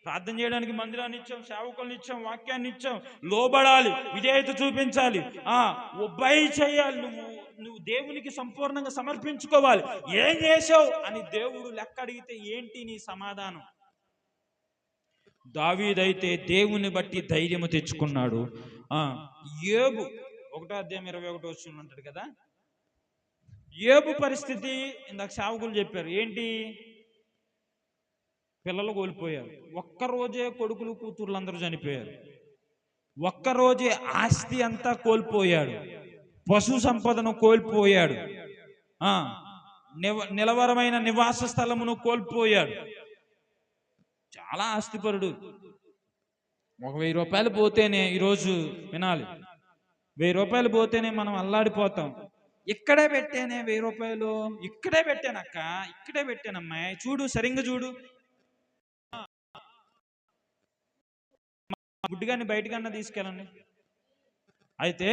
ప్రార్థన చేయడానికి మందిరాన్ని ఇచ్చాం, సేవకుల్ని ఇచ్చాం, వాక్యాన్ని ఇచ్చాం, లోబడాలి, విధేయత చూపించాలి, ఒబ్బాయి చేయాలి, నువ్వు దేవునికి సంపూర్ణంగా సమర్పించుకోవాలి. ఏం చేసావు అని దేవుడు లెక్క అడిగితే ఏంటి నీ సమాధానం? దావీదైతే దేవుని బట్టి ధైర్యము తెచ్చుకున్నాడు. యోబు 1వ అధ్యాయం 21వ వచనం అంటాడు కదా, యోబు పరిస్థితి ఇందాక సేవకులు చెప్పారు. ఏంటి? పిల్లలు కోల్పోయారు, ఒక్కరోజే కొడుకులు కూతుర్లు అందరూ చనిపోయారు, ఒక్కరోజే ఆస్తి అంతా కోల్పోయాడు, పశు సంపదను కోల్పోయాడు, నిలవరమైన నివాస స్థలమును కోల్పోయాడు. చాలా ఆస్తిపరుడు. 1000 రూపాయలు పోతేనే, ఈరోజు వినాలి, 1000 రూపాయలు పోతేనే మనం అల్లాడిపోతాం. ఇక్కడే పెట్టానే 1000 రూపాయలు, ఇక్కడే పెట్టానక్క, ఇక్కడే పెట్టానమ్మాయి, చూడు సరిగ్గా చూడు. గుడ్డిగాన్ని బయటకన్నా తీసుకెళ్ళండి. అయితే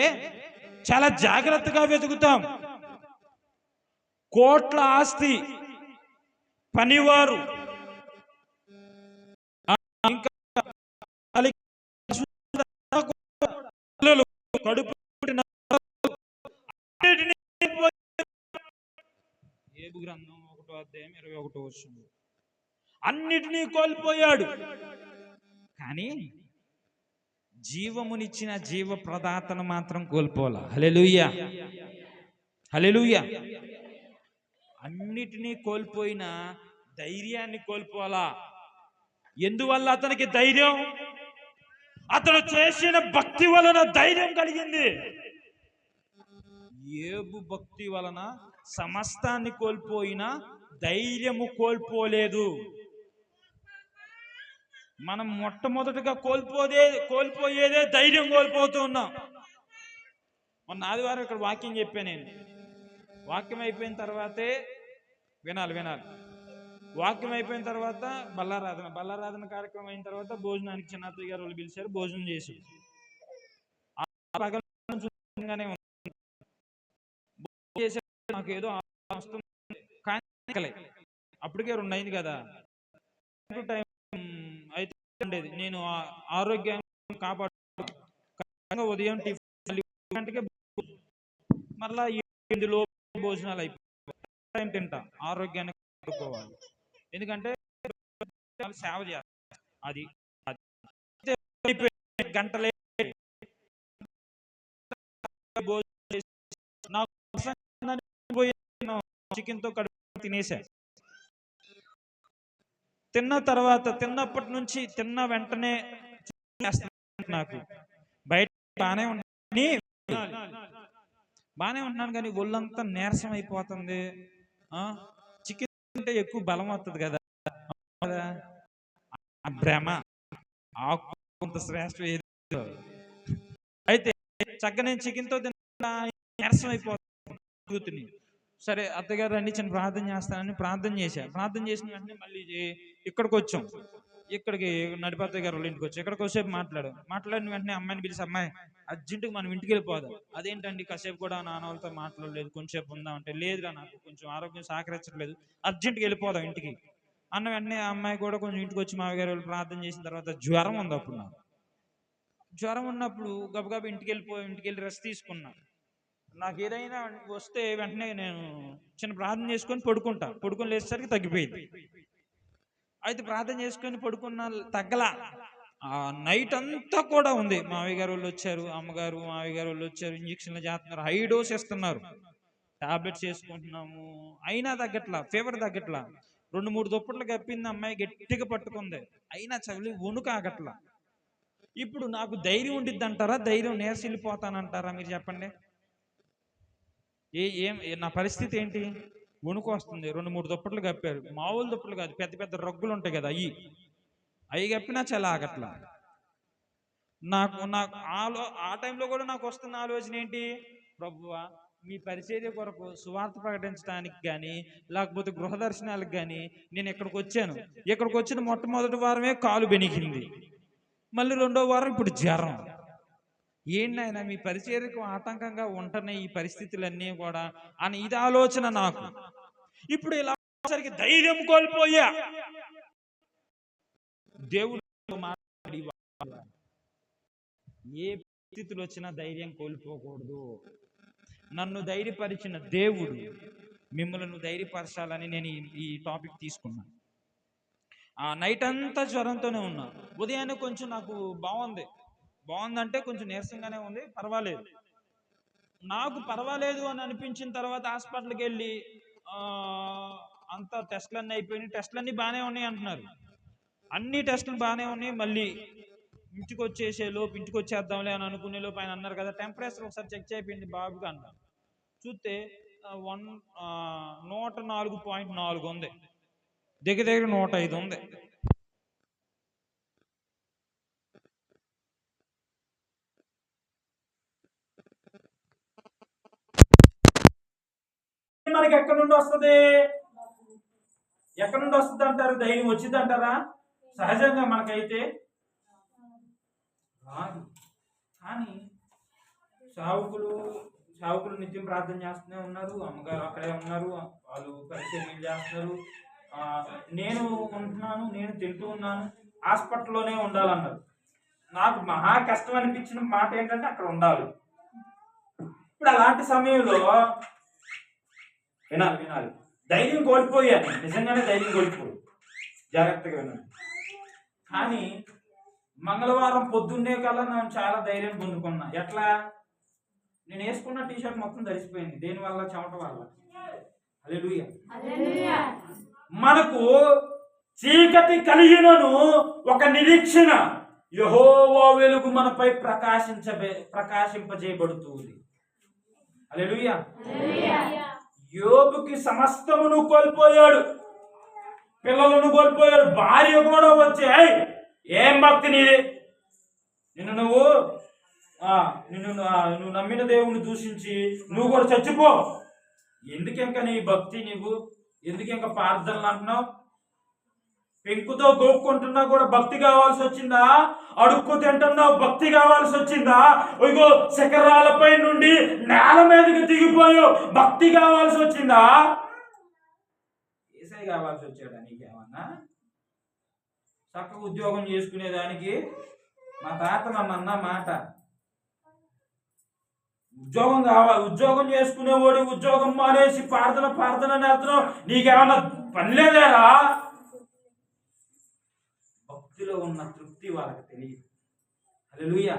చాలా జాగ్రత్తగా వెతుకుతాం. కోట్ల ఆస్తి, పనివారు, ఇంకా కడుపు, యోబు గ్రంథం 1వ అధ్యాయం 21వ వచనం, అన్నిటినీ కోల్పోయాడు. కానీ జీవమునిచ్చిన జీవ ప్రదాతను మాత్రం కోల్పోలా. హల్లెలూయా, హల్లెలూయా. అన్నిటినీ కోల్పోయిన ధైర్యాన్ని కోల్పోలా. ఎందువల్ల అతనికి ధైర్యం? అతడు చేసిన భక్తి వలన ధైర్యం కలిగింది. యోబు భక్తి వలన సమస్తాన్ని కోల్పోయినా ధైర్యము కోల్పోలేదు. మనం మొట్టమొదటిగా కోల్పోయేదే ధైర్యం కోల్పోతున్నాం. మొన్న ఆదివారం ఇక్కడ వాక్యం చెప్పాను నేను. వాక్యం అయిపోయిన తర్వాతే వినాలి. వాక్యం అయిపోయిన తర్వాత బల్లారాధన కార్యక్రమం అయిన తర్వాత భోజనానికి చిన్నత్తయ్య గారు వాళ్ళు పిలిచారు. భోజనం చేసి నాకు ఏదో వస్తుంది కానీ అప్పటికే 2 అయింది కదా. టైం అయితే ఉండేది. నేను ఆరోగ్యాన్ని కాపాడు ఉదయం టిఫిన్ గంటకే మళ్ళా 8 లోపు భోజనాలు అయిపోయి టైం తింటా. ఆరోగ్యాన్ని కాపాడుకోవాలి, ఎందుకంటే సేవ చేస్తా. అది గంటలే నాకు చికెన్తో కడుపు తినేసా. తిన్నప్పటి నుంచి తిన్న వెంటనే నాకు బయట బాగానే ఉంటున్నాను కానీ ఒళ్ళంతా నీరసం అయిపోతుంది. చికెన్ తింటే ఎక్కువ బలం వస్తుంది కదా, భ్రమ. కొంత శ్రేష్ఠ అయితే చక్కగా నేను చికెన్తో తిన్నా నీరసం అయిపోతుంది. సరే అత్తగారు రండి చిన్న ప్రార్థన చేస్తానని ప్రార్థన చేసిన వెంటనే మళ్ళీ ఇక్కడికి వచ్చాం. ఇక్కడికి నడిపత్తయ్య గారు వాళ్ళ ఇంటికి వచ్చి ఇక్కడికి వచ్చేపు మాట్లాడిన వెంటనే అమ్మాయిని పిలిచి, అమ్మాయి అర్జెంటుగా మనం ఇంటికి వెళ్ళిపోదాం. అదేంటండి కాసేపు కూడా నాన్న వాళ్ళతో మాట్లాడలేదు, కొంచెంసేపు ఉందాం అంటే, లేదురా నాకు కొంచెం ఆరోగ్యం సహకరించట్లేదు, అర్జెంటుగా వెళ్ళిపోదాం ఇంటికి అన్న వెంటనే ఆ అమ్మాయి కూడా కొంచెం ఇంటికి వచ్చి మామగారు వాళ్ళు ప్రార్థన చేసిన తర్వాత జ్వరం ఉంది. అప్పుడు నాకు జ్వరం ఉన్నప్పుడు గబగబా ఇంటికి వెళ్ళి రెస్ట్ తీసుకున్నా. నాకు ఏదైనా వస్తే వెంటనే నేను చిన్న ప్రార్థన చేసుకొని పడుకొని లేచేసరికి తగ్గిపోయింది. అయితే ప్రార్థన చేసుకొని పడుకున్న తగ్గలా. నైట్ అంతా కూడా ఉంది. మావయ్య గారు వాళ్ళు వచ్చారు, అమ్మగారు మావయ్య గారు వాళ్ళు వచ్చారు, ఇంజక్షన్లు చేస్తున్నారు, హై డోస్ ఇస్తున్నారు, టాబ్లెట్స్ వేసుకుంటున్నాము, అయినా తగ్గట్లా, ఫీవర్ తగ్గట్లా. 2-3 దుప్పట్లు కప్పింది అమ్మాయి, గట్టిగా పట్టుకుంది, అయినా చలి వణుకు ఆగట్లా. ఇప్పుడు నాకు ధైర్యం ఉండిద్ది అంటారా, ధైర్యం నేర్చిల్లిపోతానంటారా? మీరు చెప్పండి. నా పరిస్థితి ఏంటి? వణుకు వస్తుంది. 2-3 దుప్పట్లు కప్పారు, మామూలు దుప్పట్లు కాదు, పెద్ద పెద్ద రగ్గులు ఉంటాయి కదా, అవి కప్పినా చాలా ఆగట్లా. నాకు ఆ టైంలో కూడా నాకు వస్తున్న ఆలోచన ఏంటి? ప్రభువా, మీ పరిచర్య కొరకు సువార్త ప్రకటించడానికి కానీ లేకపోతే గృహ దర్శనాలకు కానీ నేను ఇక్కడికి వచ్చిన మొట్టమొదటి వారమే కాలు బెనికింది, మళ్ళీ 2వ వారం ఇప్పుడు జ్వరం. ఏంటైనా మీ పరిచర్యకు ఆటంకంగా ఉంటున్నాయి ఈ పరిస్థితులన్నీ కూడా అని ఇది ఆలోచన నాకు. ఇప్పుడు ఇలా సరికి ధైర్యం కోల్పోయా. దేవుడు మాట్లాడి, ఏ పరిస్థితులు వచ్చినా ధైర్యం కోల్పోకూడదు. నన్ను ధైర్యపరిచిన దేవుడు మిమ్మల్ని ధైర్యపరచాలని నేను ఈ టాపిక్ తీసుకున్నాను. నైట్ అంతా జ్వరంతోనే ఉన్నా. ఉదయాన్నే కొంచెం నాకు బాగుందంటే కొంచెం నీరసంగానే ఉంది, పర్వాలేదు. నాకు పర్వాలేదు అని అనిపించిన తర్వాత హాస్పిటల్కి వెళ్ళి అంతా టెస్టులన్నీ అయిపోయినాయి, టెస్టులన్నీ బాగానే ఉన్నాయి అంటున్నారు. అన్ని టెస్టులు బాగానే ఉన్నాయి. మళ్ళీ ఇంటికి వచ్చేద్దాంలే అని అనుకునే లోపు ఆయన అన్నారు కదా, టెంపరేచర్ ఒకసారి చెక్ చేయించండి బాబుగా అన్నారు. చూస్తే 104.4 ఉంది, దగ్గర 105 ఉంది. మనకి ఎక్కడి నుండి వస్తుంది అంటారు? ధైర్యం వచ్చింది అంటారా? సహజంగా మనకైతే రాదు. కానీ సావుకులు నిత్యం ప్రార్థన చేస్తూనే ఉన్నారు, అమ్మగారు అక్కడే ఉన్నారు, వాళ్ళు పరిచర్యలు చేస్తున్నారు, నేను ఉంటున్నాను, నేను తింటూ ఉన్నాను, హాస్పిటల్లోనే ఉండాలన్నారు. నాకు మహా కష్టం అనిపించిన మాట ఏంటంటే అక్కడ ఉండాలి. ఇప్పుడు అలాంటి సమయంలో వినాలి, ధైర్యం కోల్పోయాను, నిజంగానే ధైర్యం కోల్పోయాను, జాగ్రత్తగా వినాలి. కానీ మంగళవారం పొద్దున్నే కల్లా నేను చాలా ధైర్యం పొందుకున్నా. ఎట్లా? నేను వేసుకున్న టీషర్ట్ మొత్తం తడిసిపోయింది. దేనివల్ల? చెమట వల్ల. హల్లెలూయా. మనకు చీకటి కలిగినను ఒక నిరీక్షణ, యెహోవా వెలుగు మనపై ప్రకాశింపజేయబడుతుంది. హల్లెలూయా. యోబుకి సమస్తమును కోల్పోయాడు, పిల్లలను కోల్పోయాడు, భార్య కూడా వచ్చి ఏం భక్తి నీది, నువ్వు నమ్మిన దేవుని దూషించి నువ్వు కూడా చచ్చిపో, ఎందుకింక నీ భక్తి, నీవు ఎందుకింక ప్రార్థనలు అంటున్నావు, పెంకుతో గోక్కుంటున్నా కూడా భక్తి కావాల్సి వచ్చిందా, అడుక్కు తింటున్నావు భక్తి కావాల్సి వచ్చిందా, ఇగో శిఖరాలపై నుండి నేల మీదకి దిగిపోయావు భక్తి కావాల్సి వచ్చిందా, ఏసై కావాల్సి వచ్చాడా నీకేమన్నా? చక్కగా ఉద్యోగం చేసుకునేదానికి మా తాత నన్ను అన్న మాట, ఉద్యోగం కావాలి, ఉద్యోగం చేసుకునేవాడు ఉద్యోగం మానేసి ప్రార్థన నేర్చున్నావు, నీకేమన్నా పని లేదేరా? భక్తిలో ఉన్న తృప్తి వాళ్ళకి తెలియదు. హల్లెలూయా.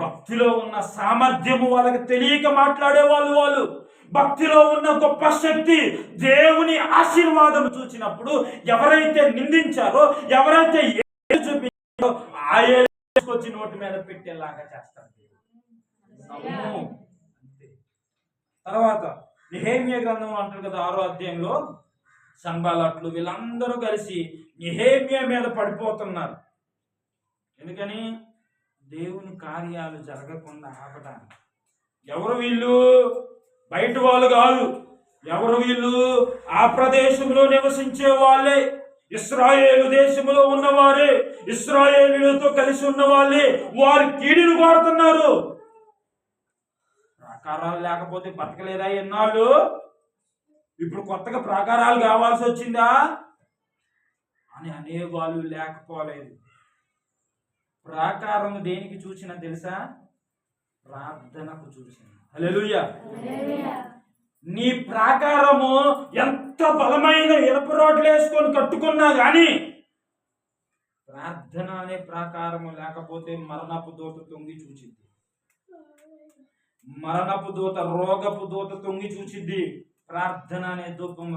భక్తిలో ఉన్న సామర్థ్యము వాళ్ళకి తెలియక మాట్లాడే వాళ్ళు భక్తిలో ఉన్న గొప్ప శక్తి, దేవుని ఆశీర్వాదం చూసినప్పుడు ఎవరైతే నిందించారో, ఎవరైతే చూపించారో ఆయే వచ్చి నోటి మీద పెట్టేలాగా చేస్తారు. తర్వాత నెహెమ్యా గ్రంథం అంటారు కదా 6వ అధ్యాయంలో, సంబాలట్లు వీళ్ళందరూ కలిసి నెహెమ్యా మీద పడిపోతున్నారు. ఎందుకని? దేవుని కార్యాలు జరగకుండా ఆపడానికి. ఎవరు వీళ్ళు? బయట వాళ్ళు కాదు. ఎవరు వీళ్ళు? ఆ ప్రదేశంలో నివసించే వాళ్ళే, ఇశ్రాయేలు దేశంలో ఉన్నవారే, ఇశ్రాయేలులతో కలిసి ఉన్న వాళ్ళే. వారి కీడును కోరుతున్నారు. ప్రాకారాలు లేకపోతే బతకలేదా ఎన్నాళ్ళు? ఇప్పుడు కొత్తగా ప్రాకారాలు కావాల్సి వచ్చిందా అని అనేవాళ్ళు లేకపోలేదు. ప్రాకారం దేనికి చూసినా తెలుసా? ప్రార్థనకు చూసిన. హల్లెలూయా. నీ ప్రాకారము ఎంత బలమైన ఇనుప రోడ్లు వేసుకొని కట్టుకున్నా గాని ప్రార్థన అనే ప్రాకారము లేకపోతే మరణపు దూత తొంగి చూచిద్ది. మరణపు దూత, రోగపు దూత తొంగి చూచిద్ది. ప్రార్థన అనే ధూపం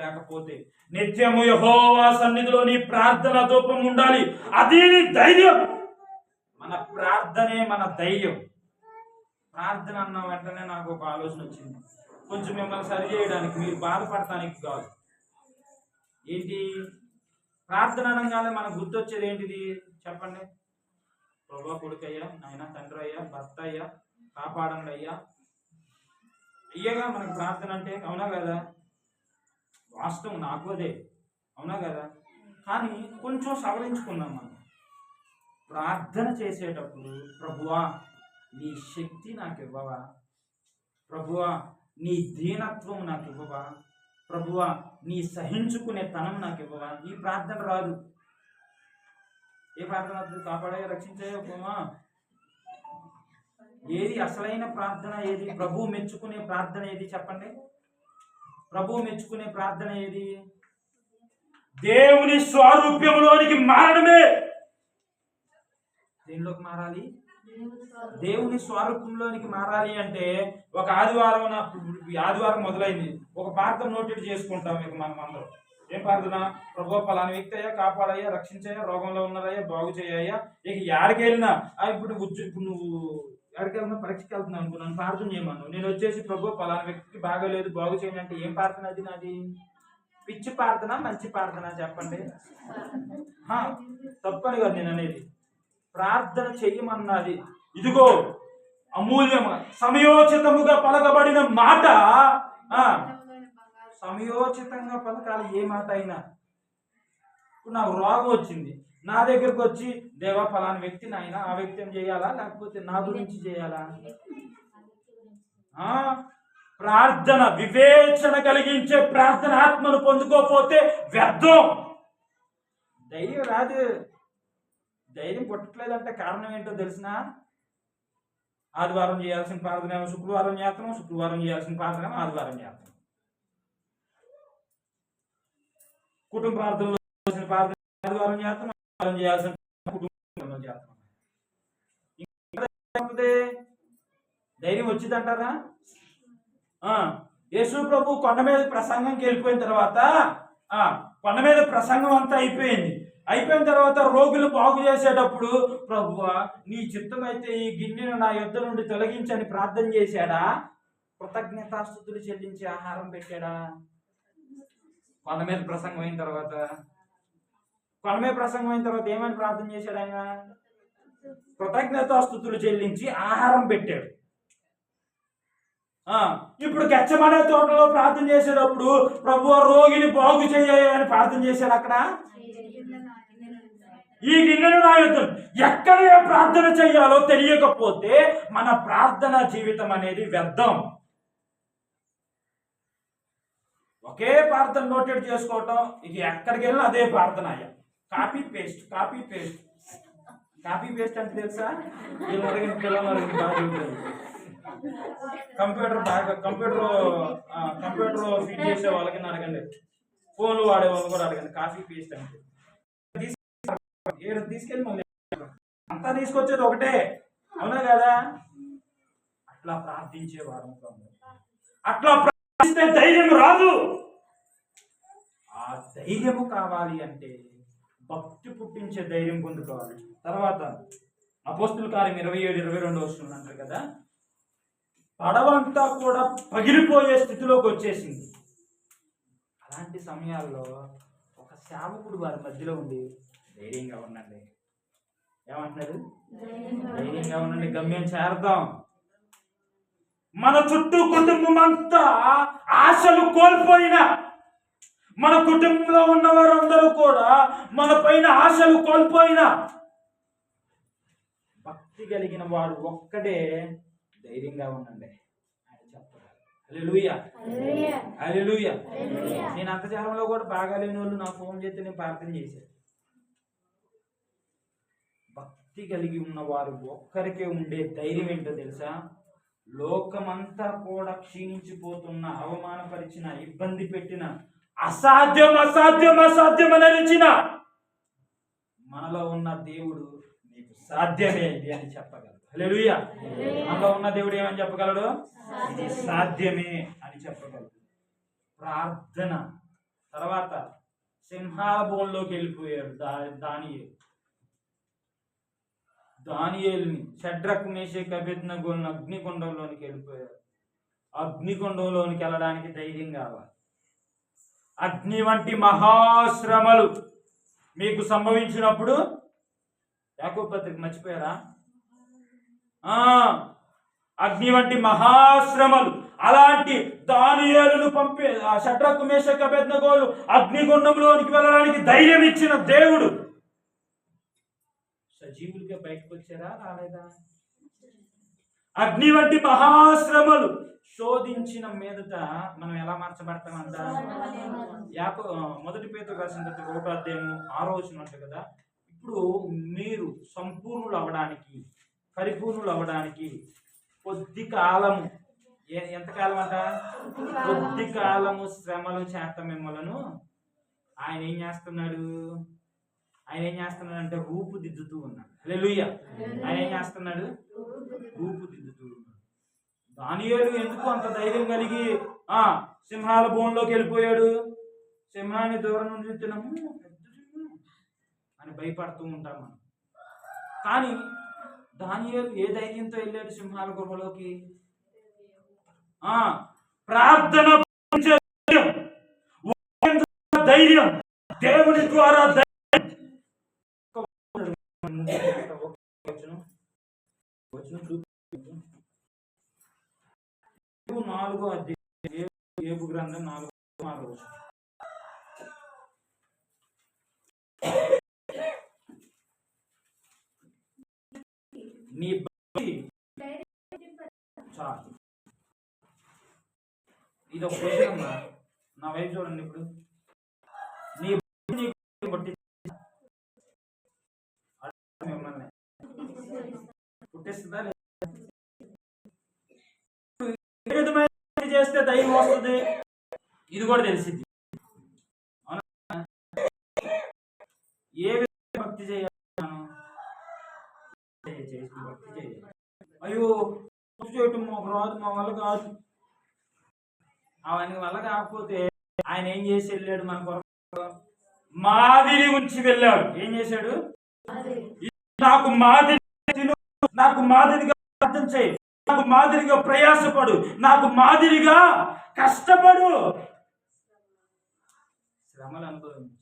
లేకపోతే నిత్యము యెహోవా సన్నిధిలో నీ ప్రార్థన ధూపం ఉండాలి. అది నీ ధైర్యం. మన ప్రార్థనే మన ధైర్యం. ప్రార్థన అన్న వెంటనే నాకు ఒక ఆలోచన వచ్చింది, కొంచెం మిమ్మల్ని సరి చేయడానికి, మీరు బాధపడటానికి కాదు. ఏంటి? ప్రార్థన అనగానే మనకు గుర్తొచ్చేది ఏంటిది చెప్పండి? ప్రభువా, కొడుకయ్యా, నాయన, తండ్రి అయ్యా, భర్త అయ్యా, కాపాడండి అయ్యా, అయ్యగా మనకు ప్రార్థన అంటే. అవునా కదా? వాస్తవం నాకు అదే, అవునా కదా? కానీ కొంచెం సవరించుకున్నాం మనం. ప్రార్థన చేసేటప్పుడు ప్రభువా నీ శక్తి నాకు ఇవ్వవా, ప్రభువా నీ దీనత్వం నాకు ఇవ్వవా, ప్రభువా నీ సహించుకునే తనం నాకు ఇవ్వవా. ఈ ప్రార్థన రాదు. ఏ ప్రార్థన? కాపాడే, రక్షించే. ఏది అసలైన ప్రార్థన? ఏది? ప్రభువు మెచ్చుకునే ప్రార్థన ఏది చెప్పండి? ప్రభువు మెచ్చుకునే ప్రార్థన ఏది? దేవుని స్వరూప్యంలోనికి మారడమే. దేనిలోకి మారాలి? దేవుని స్వరూపంలోనికి మారాలి అంటే ఒక ఆదివారం మొదలైంది, ఒక ప్రార్థన నోటెడ్ చేసుకుంటాం. ఇక మనం అందరం ఏం ప్రార్థన? ప్రభువా పలానా వ్యక్తి అయ్యా, కాపాడయ్యా, రక్షించయ్యా, రోగంలో ఉన్నారయ్యా, బాగు చేయయ్యా. ఇక యాడికి వెళ్ళినా ఇప్పుడు నువ్వు ఎక్కడికి వెళ్తున్నా, పరీక్షకి వెళ్తున్నావు అనుకో, నన్ను ప్రార్థన చేయమను. నేను వచ్చేసి ప్రభు పలానా వ్యక్తికి బాగోలేదు, బాగు చేయండి అంటే ఏం ప్రార్థన అది? నాది పిచ్చి ప్రార్థన, మంచి ప్రార్థన చెప్పండి? తప్పని కాదు నేను అనేది. ప్రార్థన చెయ్యమన్నది. ఇదిగో అమూల్యము సమయోచితముగా పలకబడిన మాట. సమయోచితంగా పలకాలి ఏ మాట అయినా. ఇప్పుడు నాకు రోగం వచ్చింది, నా దగ్గరకు వచ్చి దేవా ఫలానా వ్యక్తి నాయన, ఆ వ్యక్తి ఏం చేయాలా, లేకపోతే నా గురించి చేయాలా? ప్రార్థన వివేచన కలిగించే ప్రార్థన ఆత్మను పొందుకోకపోతే వ్యర్థం. ధైర్యం రాదు. ధైర్యం పుట్టట్లేదంటే కారణం ఏంటో తెలిసినా? ఆదివారం చేయాల్సిన ప్రార్థన ఏమో శుక్రవారం చేస్తున్నాం, శుక్రవారం చేయాల్సిన ప్రార్థన ఏమో ఆదివారం చేస్తున్నాం. కుటుంబ ప్రార్థనలో ప్రార్థన ఆదివారం చేస్తున్నాం, ఆదివారం చేయాల్సిన కుటుంబం చేస్తాం. ధైర్యం వచ్చిందంటారా? యేసు ప్రభు కొండ మీద ప్రసంగంకి వెళ్ళిపోయిన తర్వాత కొండ మీద ప్రసంగం అంతా అయిపోయిన తర్వాత రోగులు బాగు చేసేటప్పుడు, ప్రభువా నీ చిత్తమైతే ఈ గిన్నెను నా యుద్ధ నుండి తొలగించని ప్రార్థన చేశాడా? కృతజ్ఞతాస్తుతులు చెల్లించి ఆహారం పెట్టాడా? కొండ మీద ప్రసంగం అయిన తర్వాత ఏమని ప్రార్థన చేశాడు ఆయన? కృతజ్ఞతాస్తుతులు చెల్లించి ఆహారం పెట్టాడు. ఇప్పుడు గెత్సేమనే తోటలో ప్రార్థన చేసేటప్పుడు ప్రభువా రోగిని బాగు చేయాలని ప్రార్థన చేశాడు. అక్కడ ఈ గిన్నెను నా యుద్ధం, ఎక్కడ ఏ ప్రార్థన చేయాలో తెలియకపోతే మన ప్రార్థన జీవితం అనేది వ్యర్థం. ఒకే ప్రార్థన నోటెడ్ చేసుకోవటం, ఇది ఎక్కడికి వెళ్ళినా అదే ప్రార్థన. అయ్యా కాపీ పేస్ట్ అంటే తెలుసా? కంప్యూటర్ ఫిట్ చేసే వాళ్ళకి అడగండి, ఫోన్లు వాడే వాళ్ళు కూడా అడగండి. కాపీ పేస్ట్ అంటే తీసుకెళ్ళి మళ్ళీ అంతా తీసుకొచ్చేది ఒకటే, అవునా కదా? అట్లా ప్రార్థించేవారు. అట్లా ప్రార్థిస్తే ధైర్యం రాదు. ఆ ధైర్యము కావాలి అంటే భక్తి పుట్టించే ధైర్యం పొందుకోవాలి. తర్వాత అపోస్తుల కార్యం 27-22 అంటారు కదా, పడవంతా కూడా పగిలిపోయే స్థితిలోకి వచ్చేసింది. అలాంటి సమయాల్లో ఒక సేవకుడు వారి మధ్యలో ఉండి ధైర్యంగా ఉండండి, ఏమంటున్నారు? ధైర్యంగా ఉండండి, గమ్యం చేరదాం. మన చుట్టూ కుటుంబం అంతా ఆశలు కోల్పోయినా, మన కుటుంబంలో ఉన్న వారందరూ కూడా మన పైన ఆశలు కోల్పోయినా, భక్తి కలిగిన వాడు ఒక్కడే ధైర్యంగా ఉండండి అని చెప్తారు. హల్లెలూయా, హల్లెలూయా. నేను అంతర్జాలంలో కూడా బాగాలేని వాళ్ళు నా ఫోన్ చేస్తే నేను ప్రార్థన చేశాను. భక్తి కలిగి ఉన్న వారు ఒక్కరికే ఉండే ధైర్యం ఏంటో తెలుసా? లోకమంతా కూడా క్షీణించిపోతున్న, అవమానపరిచిన, ఇబ్బంది పెట్టిన, అసాధ్యం అని నిలిచిన మనలో ఉన్న దేవుడు నీకు సాధ్యమే ఇది అని చెప్పగలడు. హల్లెలూయా. మనలో ఉన్న దేవుడు ఏమని చెప్పగలడు? ఇది సాధ్యమే అని చెప్పగలడు. ప్రార్థన. తర్వాత సింహాల బోన్లోకి వెళ్ళిపోయాడు దానియేలుని, షడ్రక్ మేషక్ అబేద్నెగోలను అగ్నిగుండంలోనికి వెళ్ళిపోయారు. అగ్నిగుండంలోనికి వెళ్ళడానికి ధైర్యం కావాలి. అగ్ని వంటి మహాశ్రమలు మీకు సంభవించినప్పుడు, యాకోబు పత్రిక మర్చిపోయారా? అగ్ని వంటి మహాశ్రమలు, అలాంటి దానియేలును పంపే షడ్రక్ మేషక్ అబేద్నెగోలు అగ్నిగుండంలోనికి వెళ్ళడానికి ధైర్యం ఇచ్చిన దేవుడు సజీవులుగా బయటకు వచ్చారా? రాలేదా? అగ్ని వంటి మహాశ్రమలు శోధించిన మీదట మనం ఎలా మార్చబడతామంట? మొదటి పేతురు రాసిన 1వ అధ్యాయము 6వ వచనం అంట కదా, ఇప్పుడు మీరు సంపూర్ణులు అవ్వడానికి, పరిపూర్ణులు అవ్వడానికి కొద్ది కాలము, ఎంతకాలం అంట? కొద్ది కాలము శ్రమలు చేత మిమ్మలను ఆయన ఏం చేస్తున్నాడంటే రూపుదిద్దుతూ ఉన్నాడు. హల్లెలూయా. ఆయన ఏం చేస్తున్నాడు? రూపుదిద్దుతూ ఉన్నాడు. దానియేలు ఎందుకు అంత ధైర్యం కలిగి సింహాల బోన్లోకి వెళ్ళిపోయాడు? సింహాన్ని దూరం నుండి తినము అని భయపడుతూ ఉంటాం మనం. కానీ దానియేలు ఏ ధైర్యంతో వెళ్ళాడు సింహాల గుహలోకి? ప్రార్థన ధైర్యం, దేవుని ద్వారా ధైర్యం. 4వ అధ్యాయం యోబు గ్రంథం 4వ వచనం. నీ భక్తి చాలు. ఇది ఒక క్వశ్చన్ అమ్మా, నా వైపు చూడండి. ఇప్పుడు నీ బట్టి మిమ్మల్ని పుట్టిస్తుందా? ఏ విధమైన చేస్తే ధైర్యం వస్తుంది? ఇది కూడా తెలిసింది. ఏ విధంగా భక్తి చేయాలి? భక్తి చేయాలి. అయ్యో భక్తి చేయటం మాకు రాదు, మా వల్ల కాదు. ఆయన వల్ల కాకపోతే ఆయన ఏం చేసి వెళ్ళాడు? మన కొరకు మాదిరి ఉంచి వెళ్ళాడు. ఏం చేశాడు? నాకు మాదిరి తిను, నాకు మాదిరిగా ప్రార్థన చేయి, నాకు మాదిరిగా ప్రయాసపడు, నాకు మాదిరిగా కష్టపడు. శ్రమలు అనుభవించు.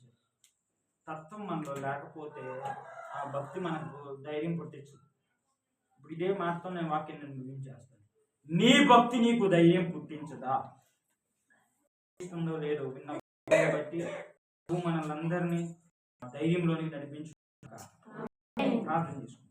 తత్వం మనలో లేకపోతే ఆ భక్తి మనకు ధైర్యం పుట్టించు. ఇప్పుడు ఇదే మాటతో నేను వాక్యం నేను ముగించేస్తాను. నీ భక్తి నీకు ధైర్యం పుట్టించదా? లేదో విన్న బట్టి మనల్ని అందరినీ ధైర్యంలోనికి నడిపించు. ప్రార్థన చేసుకో.